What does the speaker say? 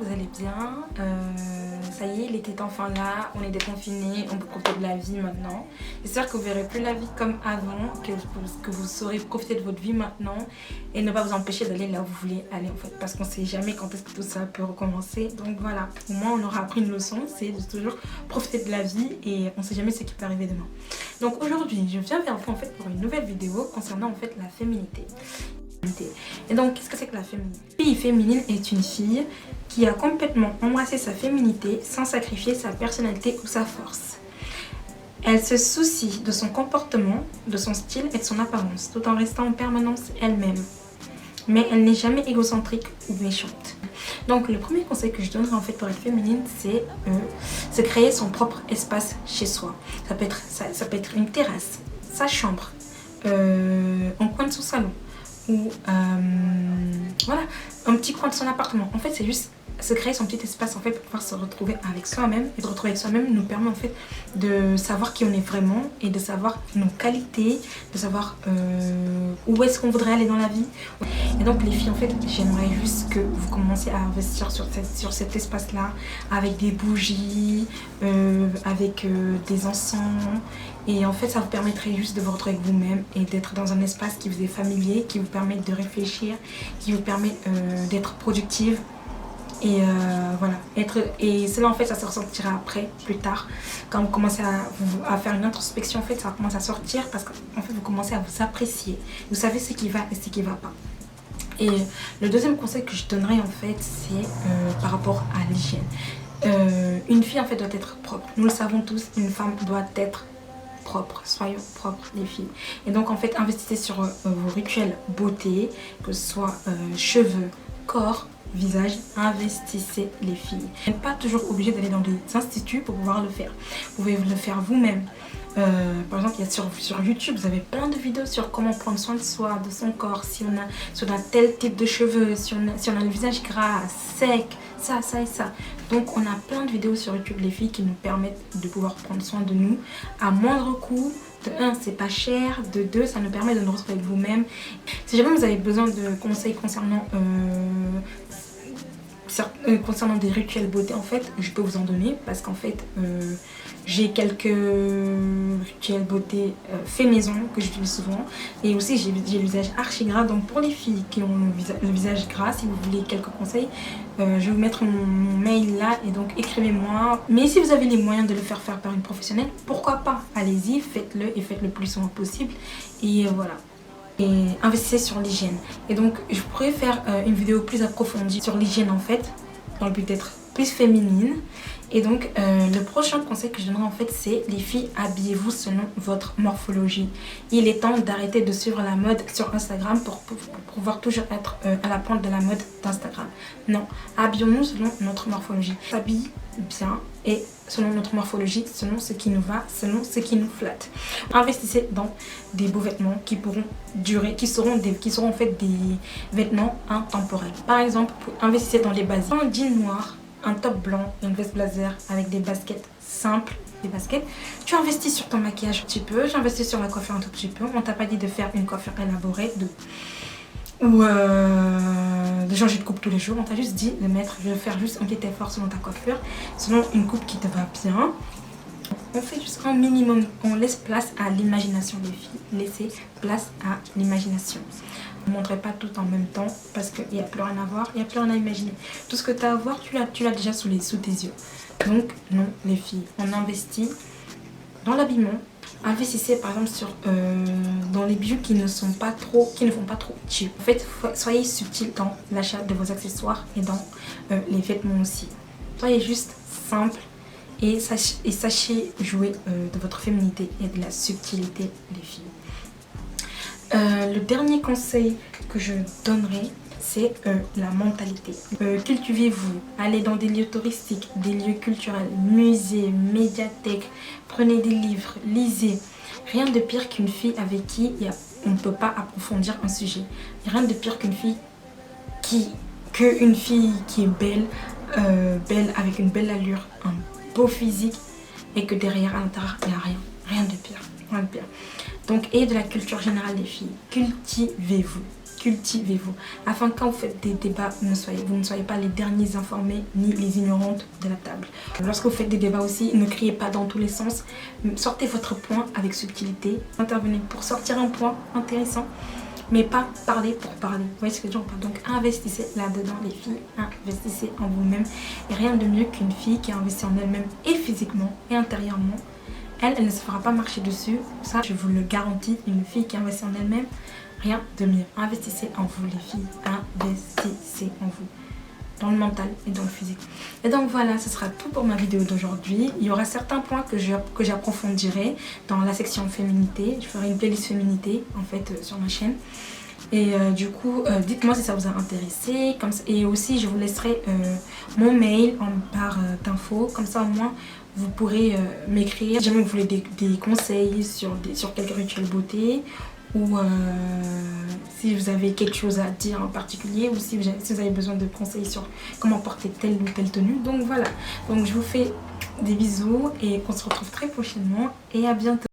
vous allez bien. Ça y est, il était enfin là, on est déconfinés, on peut profiter de la vie maintenant. J'espère que vous verrez plus la vie comme avant, que vous saurez profiter de votre vie maintenant et ne pas vous empêcher d'aller là où vous voulez aller en fait. Parce qu'on sait jamais quand est-ce que tout ça peut recommencer. Donc voilà, au moins on aura appris une leçon, c'est de toujours profiter de la vie et on sait jamais ce qui peut arriver demain. Donc aujourd'hui, je viens vers vous en fait pour une nouvelle vidéo concernant en fait la féminité. Et donc, qu'est-ce que c'est que la féminité? Une fille féminine est une fille qui a complètement embrassé sa féminité sans sacrifier sa personnalité ou sa force. Elle se soucie de son comportement, de son style et de son apparence, tout en restant en permanence elle-même. Mais elle n'est jamais égocentrique ou méchante. Donc, le premier conseil que je donnerais en fait pour être féminine, c'est créer son propre espace chez soi. Ça peut être une terrasse, sa chambre, en coin de son salon. Ou voilà, un petit coin de son appartement. En fait, c'est juste se créer son petit espace en fait pour pouvoir se retrouver avec soi-même. Et de retrouver avec soi-même nous permet en fait de savoir qui on est vraiment et de savoir nos qualités, de savoir où est-ce qu'on voudrait aller dans la vie. Et donc les filles, en fait, j'aimerais juste que vous commenciez à investir sur cet espace-là avec des bougies, avec des encens. Et en fait, ça vous permettrait juste de vous retrouver avec vous-même et d'être dans un espace qui vous est familier, qui vous permet de réfléchir, qui vous permet d'être productive. Et voilà, et cela en fait, ça se ressentira après, plus tard, quand vous commencez à faire une introspection, en fait, ça commence à sortir parce qu'en fait, vous commencez à vous apprécier. Vous savez ce qui va et ce qui ne va pas. Et le deuxième conseil que je donnerais en fait, c'est par rapport à l'hygiène. Une fille en fait doit être propre. Nous le savons tous, une femme doit être propre. Soyons propres les filles. Et donc en fait, investissez sur vos rituels beauté, que ce soit cheveux, corps, visage, investissez les filles. Vous n'êtes pas toujours obligé d'aller dans des instituts pour pouvoir le faire. Vous pouvez le faire vous-même. Par exemple, il y a sur YouTube, vous avez plein de vidéos sur comment prendre soin de soi, de son corps, si on a tel type de cheveux, si on a le visage gras, sec, ça et ça. Donc on a plein de vidéos sur YouTube les filles qui nous permettent de pouvoir prendre soin de nous à moindre coût. De 1, c'est pas cher. De 2, ça nous permet de nous retrouver avec vous-même. Si jamais vous avez besoin de conseils concernant des rituels beauté, en fait, je peux vous en donner parce qu'en fait, j'ai quelques rituels beauté fait maison que j'utilise souvent. Et aussi, j'ai le visage archi gras. Donc, pour les filles qui ont le visage gras, si vous voulez quelques conseils, je vais vous mettre mon mail là et donc écrivez-moi. Mais si vous avez les moyens de le faire par une professionnelle, pourquoi pas? Allez-y, faites-le et faites le plus souvent possible. Et voilà. Et investissez sur l'hygiène. Et donc je pourrais faire une vidéo plus approfondie sur l'hygiène en fait, dans le but d'être plus féminine. Et donc le prochain conseil que je donnerai en fait, c'est les filles, habillez-vous selon votre morphologie. Il est temps d'arrêter de suivre la mode sur Instagram pour pouvoir toujours être à la pointe de la mode d'Instagram. Non, habillons-nous selon notre morphologie. S'habille bien et selon notre morphologie, selon ce qui nous va, selon ce qui nous flatte. Investissez dans des beaux vêtements qui pourront durer, qui seront en fait des vêtements intemporels. Par exemple, investissez dans les basiques. Un jean noir, un top blanc et une veste blazer avec des baskets simples. Des baskets. Tu investis sur ton maquillage un petit peu, j'investis sur la coiffure un tout petit peu. On t'a pas dit de faire une coiffure élaborée ou de changer de coupe tous les jours. On t'a juste dit de je vais faire juste un petit effort selon ta coiffure, selon une coupe qui te va bien. On fait juste un minimum, on laisse place à l'imagination des filles. Laissez place à l'imagination. Ne montrez pas tout en même temps parce qu'il n'y a plus rien à voir, il n'y a plus rien à imaginer. Tout ce que tu as à voir, tu l'as déjà sous tes yeux. Donc non, les filles, on investit dans l'habillement. Investissez par exemple dans les bijoux qui ne font pas trop cheap. En fait, soyez subtil dans l'achat de vos accessoires et dans les vêtements aussi. Soyez juste simple et sachez jouer de votre féminité et de la subtilité, les filles. Le dernier conseil que je donnerai, c'est la mentalité. Cultivez-vous, allez dans des lieux touristiques, des lieux culturels, musées, médiathèques, prenez des livres, lisez. Rien de pire qu'une fille avec qui on ne peut pas approfondir un sujet. Rien de pire qu'une fille qui est belle, avec une belle allure, un beau physique et que derrière à l'intérieur il n'y a rien. Rien de pire. Donc, ayez de la culture générale des filles. Cultivez-vous. cultivez-vous. Afin que quand vous faites des débats, vous ne soyez pas les derniers informés ni les ignorantes de la table. Lorsque vous faites des débats aussi, ne criez pas dans tous les sens. Sortez votre point avec subtilité. Intervenez pour sortir un point intéressant, mais pas parler pour parler. Vous voyez ce que je veux dire? Donc investissez là-dedans les filles, investissez en vous-même. Et rien de mieux qu'une fille qui investit en elle-même et physiquement et intérieurement. Elle ne se fera pas marcher dessus, ça je vous le garantis. Une fille qui investit en elle-même, rien de mieux. Investissez en vous les filles, investissez en vous. Dans le mental et dans le physique. Et donc voilà, ce sera tout pour ma vidéo d'aujourd'hui. Il y aura certains points que j'approfondirai dans la section féminité. Je ferai une playlist féminité en fait sur ma chaîne. Et du coup, dites-moi si ça vous a intéressé. Et aussi, je vous laisserai mon mail en barre d'infos. Comme ça, au moins, vous pourrez m'écrire. Si jamais vous voulez des conseils sur quelques rituels beauté. Ou si vous avez quelque chose à dire en particulier. Ou si vous avez besoin de conseils sur comment porter telle ou telle tenue. Donc voilà. Donc je vous fais des bisous. Et qu'on se retrouve très prochainement. Et à bientôt.